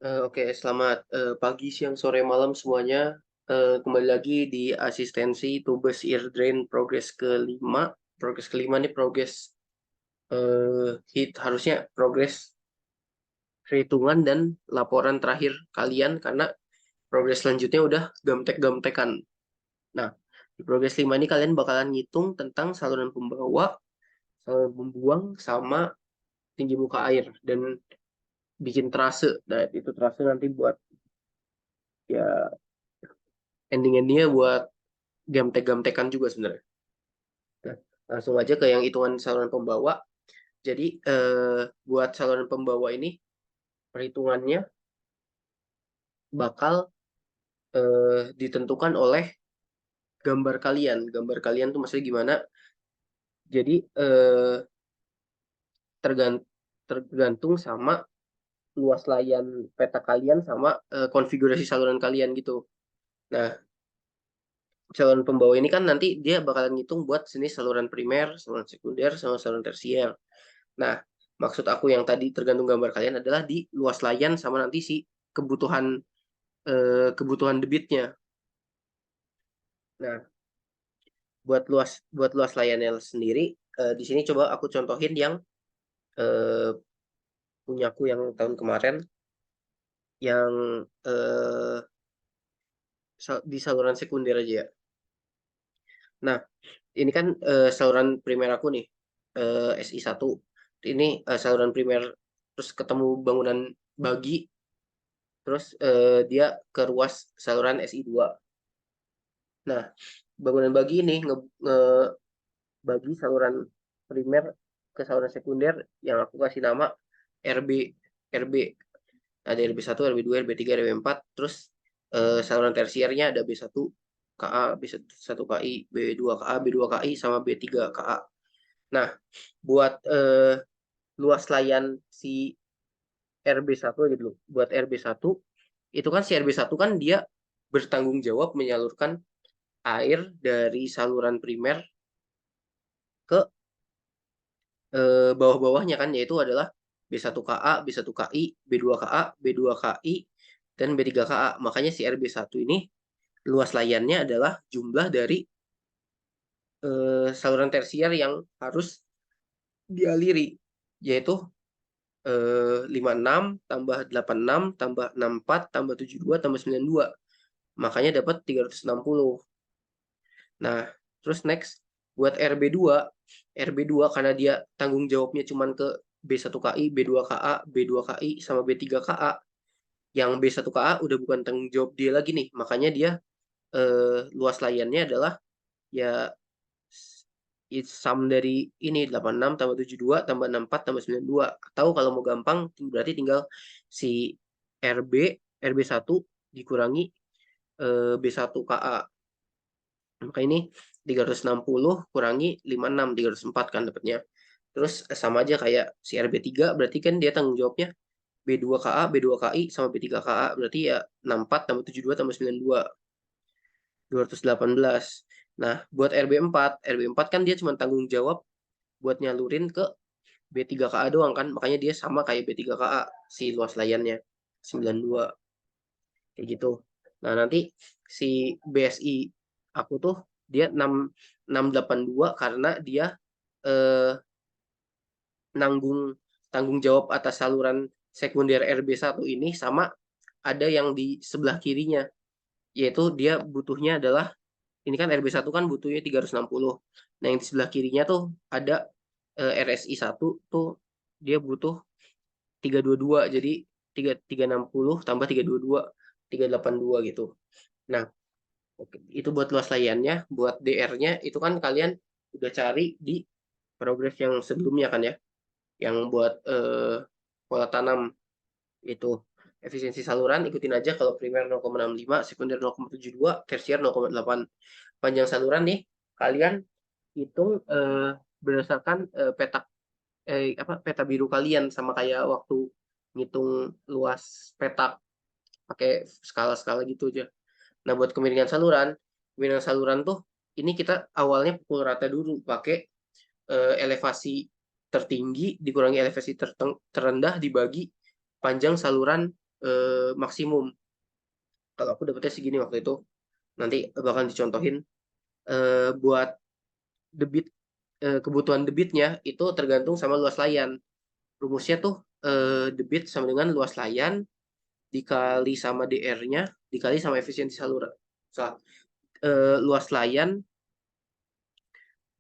Oke, selamat pagi, siang, sore, malam semuanya. Kembali lagi di asistensi Tubes Ear Drain progres kelima. Progres kelima nih progres harusnya progres perhitungan dan laporan terakhir kalian karena progres selanjutnya udah gamtek-gamtekan. Nah, di progres 5 ini kalian bakalan ngitung tentang saluran pembawa, saluran pembuang, sama tinggi muka air dan bikin trase. Nah, itu trase nanti buat ya ending-endingnya buat gamtek-gamtekan juga sebenarnya. Nah, langsung aja ke yang hitungan saluran pembawa. Jadi buat saluran pembawa ini perhitungannya bakal ditentukan oleh gambar kalian. Gambar kalian tuh maksudnya gimana? Jadi tergantung sama luas layan peta kalian sama konfigurasi saluran kalian gitu. Nah, saluran pembawa ini kan nanti dia bakalan ngitung buat jenis saluran primer, saluran sekunder, sama saluran tersier. Nah, maksud aku yang tadi tergantung gambar kalian adalah di luas layan sama nanti si kebutuhan kebutuhan debitnya. Nah, buat luas layannya sendiri, di sini coba aku contohin yang eh, punyaku yang tahun kemarin yang eh, di saluran sekunder aja ya. Nah, ini kan saluran primer aku nih, SI1. Ini saluran primer terus ketemu bangunan bagi, terus dia ke ruas saluran SI2. Nah, bangunan bagi ini ngebagi saluran primer ke saluran sekunder yang aku kasih nama RB. RB. Ada RB1, RB2, RB3, RB4. Terus saluran tersiernya ada B1 KA, B1 KI, B2 KA, B2 KI, sama B3 KA. Nah, buat luas layan si RB1 gitu loh. Buat RB1, itu kan si RB1 kan dia bertanggung jawab menyalurkan air dari saluran primer ke bawah-bawahnya kan, yaitu adalah B1 KA, B1 KI, B2 KA, B2 KI, dan B3 KA. Makanya si RB1 ini luas layarnya adalah jumlah dari saluran tersier yang harus dialiri, yaitu 56 tambah 86 tambah 64 tambah 72 tambah 92. Makanya dapat 360. Nah, terus next buat RB2, RB2 karena dia tanggung jawabnya cuma ke B1 KI, B2 KA, B2 KI, sama B3 KA. Yang B1 KA udah bukan tanggung jawab dia lagi nih. Makanya dia luas layannya adalah ya sum dari ini 86 tambah 72 tambah 64 tambah 92. Atau kalau mau gampang berarti tinggal si RB RB1 dikurangi B1 KA. Maka ini 360 kurangi 56, 304 kan dapatnya. Terus sama aja kayak si RB3, berarti kan dia tanggung jawabnya B2 KA, B2 KI, sama B3 KA. Berarti ya 64 tambah 72 tambah 92, 218. Nah, buat RB4 kan dia cuma tanggung jawab buat nyalurin ke B3 KA doang kan. Makanya dia sama kayak B3 KA, si luas layarnya 92. Kayak gitu. Nah, nanti si BSI aku tuh dia 682 karena dia eh, nanggung tanggung jawab atas saluran sekunder RB1 ini, sama ada yang di sebelah kirinya, yaitu dia butuhnya adalah ini kan RB1 kan butuhnya 360. Nah, yang di sebelah kirinya tuh ada RSI1 tuh dia butuh 322. Jadi 360 tambah 322, 382 gitu. Nah, oke, itu buat luas layannya. Buat DR-nya itu kan kalian udah cari di progres yang sebelumnya kan ya. Yang buat pola tanam itu efisiensi saluran ikutin aja, kalau primer 0,65, sekunder 0,72, tersier 0,8. Panjang saluran nih kalian hitung berdasarkan peta biru kalian, sama kayak waktu ngitung luas petak pakai skala-skala gitu aja. Nah, buat kemiringan saluran tuh ini kita awalnya pukul rata dulu pakai elevasi tertinggi dikurangi elevasi terendah dibagi panjang saluran maksimum. Kalau aku dapetnya segini waktu itu. Nanti bakal dicontohin buat debit kebutuhan debitnya itu tergantung sama luas layan. Rumusnya tuh debit sama dengan luas layan dikali sama DR-nya dikali sama efisiensi saluran. Luas layan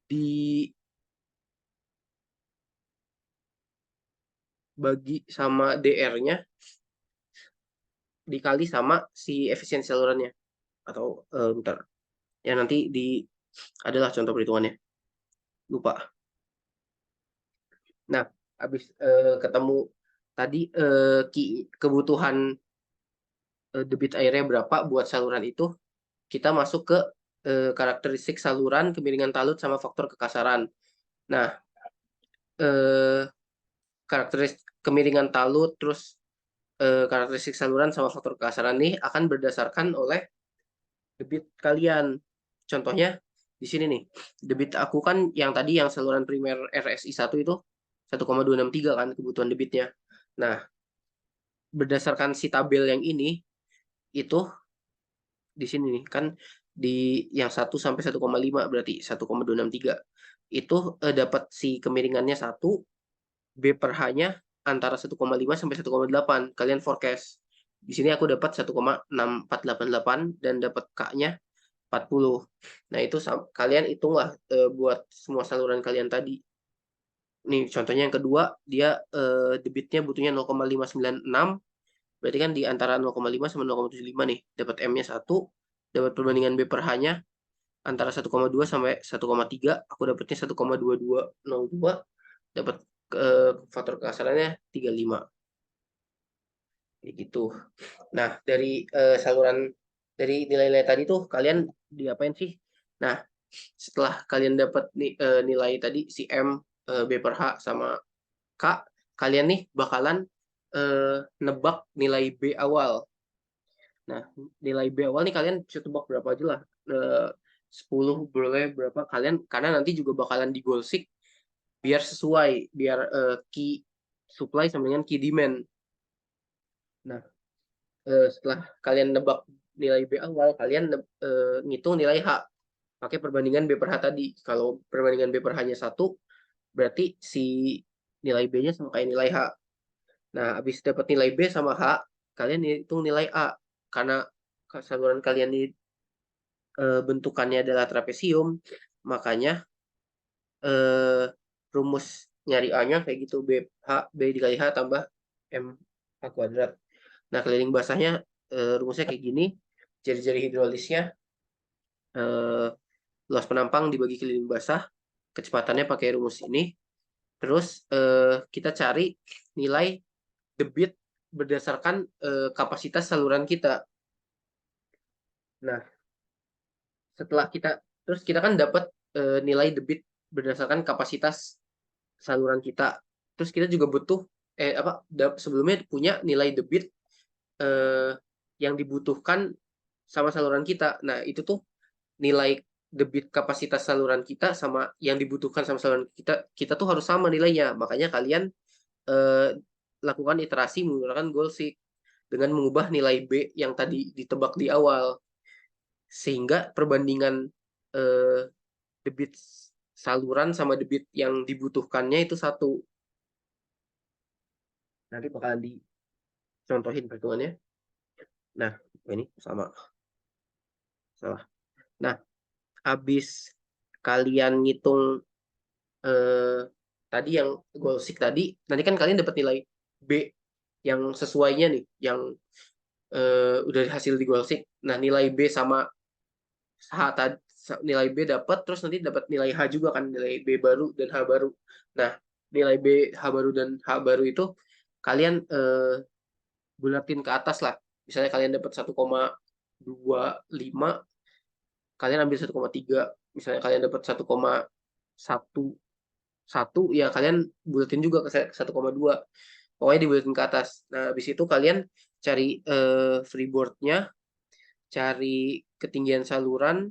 dibagi sama DR-nya dikali sama si efisiensi salurannya. Atau bentar. Ya nanti adalah contoh perhitungannya. Lupa. Nah, habis ketemu tadi kebutuhan debit airnya berapa buat saluran itu, kita masuk ke karakteristik saluran, kemiringan talut, sama faktor kekasaran. Nah, karakteristik kemiringan talut, terus karakteristik saluran sama faktor kekasaran ini akan berdasarkan oleh debit kalian. Contohnya di sini nih, debit aku kan yang tadi yang saluran primer RSI 1 itu 1,263 kan kebutuhan debitnya. Nah, berdasarkan si tabel yang ini itu di sini nih kan di yang 1 sampai 1,5 berarti 1,263 itu dapat si kemiringannya 1, B per H-nya antara 1,5 sampai 1,8. Kalian forecast. Di sini aku dapat 1,6488 dan dapat K-nya 40. Nah, itu kalian hitunglah buat semua saluran kalian tadi. Nih, contohnya yang kedua, dia debitnya butuhnya 0,596. Berarti kan di antara 0,5 sama 0,75 nih. Dapat M-nya 1, dapat perbandingan B per H-nya antara 1,2 sampai 1,3. Aku dapatnya 1,2202. Dapat faktor kekasarannya 35. Kayak gitu. Nah, dari saluran dari nilai-nilai tadi tuh kalian diapain sih? Nah, setelah kalian dapat nilai tadi si M, B per H sama K, kalian nih bakalan nebak nilai B awal. Nah, nilai B awal nih kalian bisa tebak berapa aja lah. 10 boleh berapa kalian, karena nanti juga bakalan digolsik biar sesuai, biar key supply sama dengan key demand. Nah, setelah kalian nebak nilai B awal, kalian ngitung nilai H pakai perbandingan B per H tadi. Kalau perbandingan B per H-nya 1, berarti si nilai B-nya sama kayak nilai H. Nah, habis dapat nilai B sama H, kalian hitung nilai A. Karena saluran kalian ini bentukannya adalah trapesium, makanya rumus nyari A-nya kayak gitu, B dikali H tambah M H kuadrat. Nah, keliling basahnya rumusnya kayak gini. Jari-jari hidrolisnya luas penampang dibagi keliling basah, kecepatannya pakai rumus ini. Terus kita cari nilai debit berdasarkan kapasitas saluran kita. Nah, setelah terus kita kan dapat nilai debit berdasarkan kapasitas saluran kita. Terus kita juga butuh sebelumnya punya nilai debit yang dibutuhkan sama saluran kita. Nah, itu tuh nilai debit kapasitas saluran kita sama yang dibutuhkan sama saluran kita tuh harus sama nilainya. Makanya kalian lakukan iterasi menggunakan goal seek dengan mengubah nilai B yang tadi ditebak di awal, sehingga perbandingan debit saluran sama debit yang dibutuhkannya itu 1. Nanti bakalan dicontohin perhitungannya. Nah, ini sama salah. Nah, habis kalian ngitung tadi yang goal seek tadi, nanti kan kalian dapat nilai B yang sesuainya nih, yang udah hasil di goal seek. Nah, nilai B sama H tadi, nilai B dapat, terus nanti dapat nilai H juga kan, nilai B baru dan H baru. Nah, nilai B, H baru dan H baru itu kalian bulatin ke atas lah. Misalnya kalian dapat 1,25, kalian ambil 1,3. Misalnya kalian dapat 1,11, ya kalian bulatin juga ke 1,2. Pokoknya dibulatin ke atas. Nah, habis itu kalian cari freeboardnya, cari ketinggian saluran,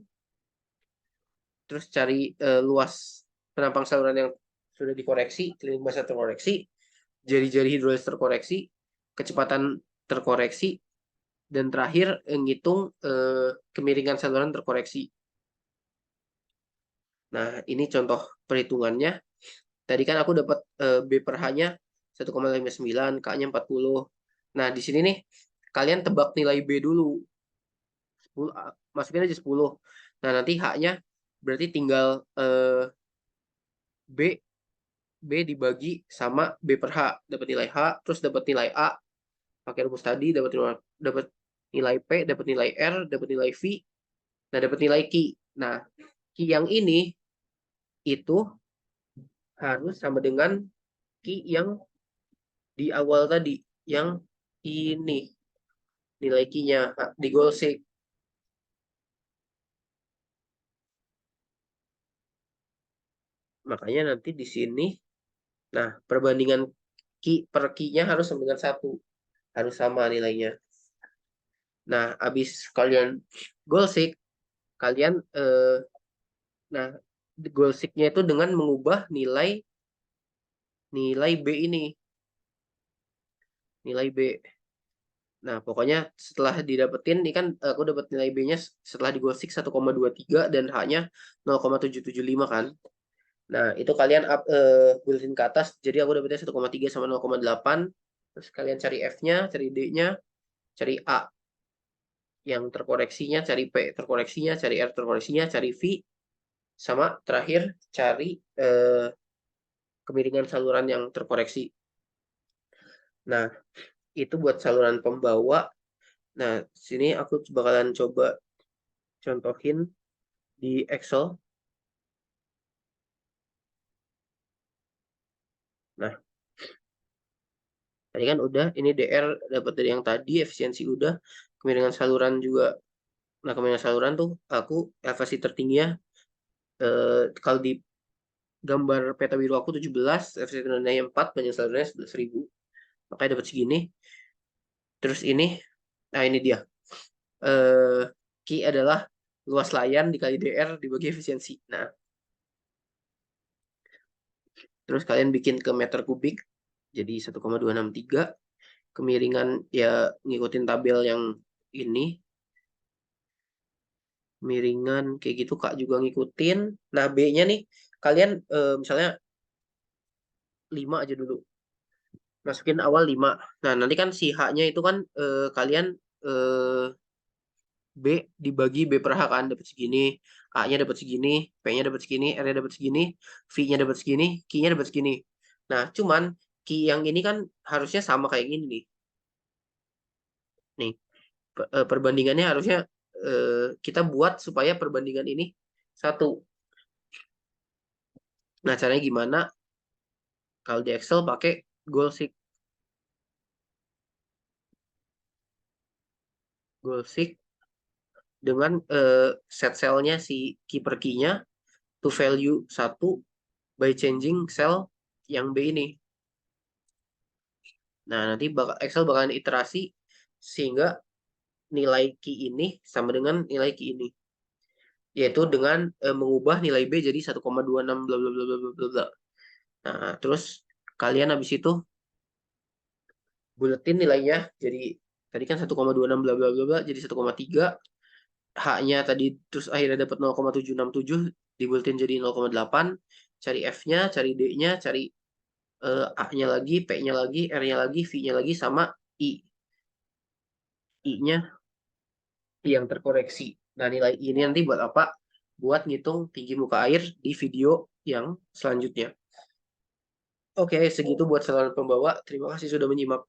terus cari luas penampang saluran yang sudah dikoreksi, keliling basah terkoreksi, jari-jari hidrolis terkoreksi, kecepatan terkoreksi, dan terakhir ngitung kemiringan saluran terkoreksi. Nah, ini contoh perhitungannya. Tadi kan aku dapat B per H-nya 1,59, K-nya 40. Nah, di sini nih kalian tebak nilai B dulu. 10, masukin aja 10. Nah, nanti H-nya berarti tinggal B dibagi sama B per H, dapat nilai H, terus dapat nilai A, pakai rumus tadi, dapat nilai P, dapat nilai R, dapat nilai V, nah dapat nilai Q. Nah, Q yang ini itu harus sama dengan Q yang di awal tadi, yang ini nilai Q-nya di goal sheet. Makanya nanti di sini, nah perbandingan Q per Q-nya harus sama dengan 1, harus sama nilainya. Nah, habis kalian goal sheet, kalian nah goal sheet-nya itu dengan mengubah nilai B ini, nilai B. Nah, pokoknya setelah didapetin, ini kan aku dapat nilai B-nya setelah di goal sheet 1,23 dan H-nya 0,775 kan. Nah, itu kalian buletin ke atas, jadi aku dapetnya 1,3 sama 0,8. Terus kalian cari F-nya, cari D-nya, cari A yang terkoreksinya, cari P terkoreksinya, cari R terkoreksinya, cari V, sama terakhir cari kemiringan saluran yang terkoreksi. Nah, itu buat saluran pembawa. Nah, sini aku bakalan coba contohin di Excel. Nah, tadi kan udah, ini DR dapat dari yang tadi, efisiensi udah, kemiringan saluran juga. Nah, kemiringan saluran tuh aku elevasi tertingginya kalau di gambar peta biru aku 17, efisiensi renahnya 4, panjang salurnya 11.000. Makanya dapat segini. Terus ini, nah ini dia. Q adalah luas layan dikali DR dibagi efisiensi. Nah, terus kalian bikin ke meter kubik, jadi 1,263. Kemiringan ya ngikutin tabel yang ini. Kemiringan kayak gitu Kak juga ngikutin. Nah, B-nya nih kalian misalnya 5 aja dulu. Masukin awal 5. Nah, nanti kan si H-nya itu kan kalian B dibagi B per H kan dapat segini, A-nya dapat segini, P-nya dapat segini, R-nya dapat segini, V-nya dapat segini, Q-nya dapat segini. Nah, cuman Q yang ini kan harusnya sama kayak gini nih. Nih, perbandingannya harusnya kita buat supaya perbandingan ini satu. Nah, caranya gimana? Kalau di Excel pakai goal sheet. Goal sheet dengan set cell-nya si key per key-nya to value 1 by changing cell yang B ini. Nah, nanti Excel bakalan iterasi sehingga nilai key ini sama dengan nilai key ini. Yaitu dengan mengubah nilai B jadi 1,26 bla bla bla bla bla bla. Nah, terus kalian habis itu buletin nilainya jadi tadi kan 1,26 bla bla bla bla jadi 1,3. H-nya tadi terus akhirnya dapat 0,767 dibuletin jadi 0,8. Cari F-nya, cari D-nya, cari A-nya lagi, P-nya lagi, R-nya lagi, V-nya lagi, sama I. I-nya yang terkoreksi. Nah, nilai I ini nanti buat apa? Buat ngitung tinggi muka air di video yang selanjutnya. Oke, segitu buat saluran pembawa. Terima kasih sudah menyimak.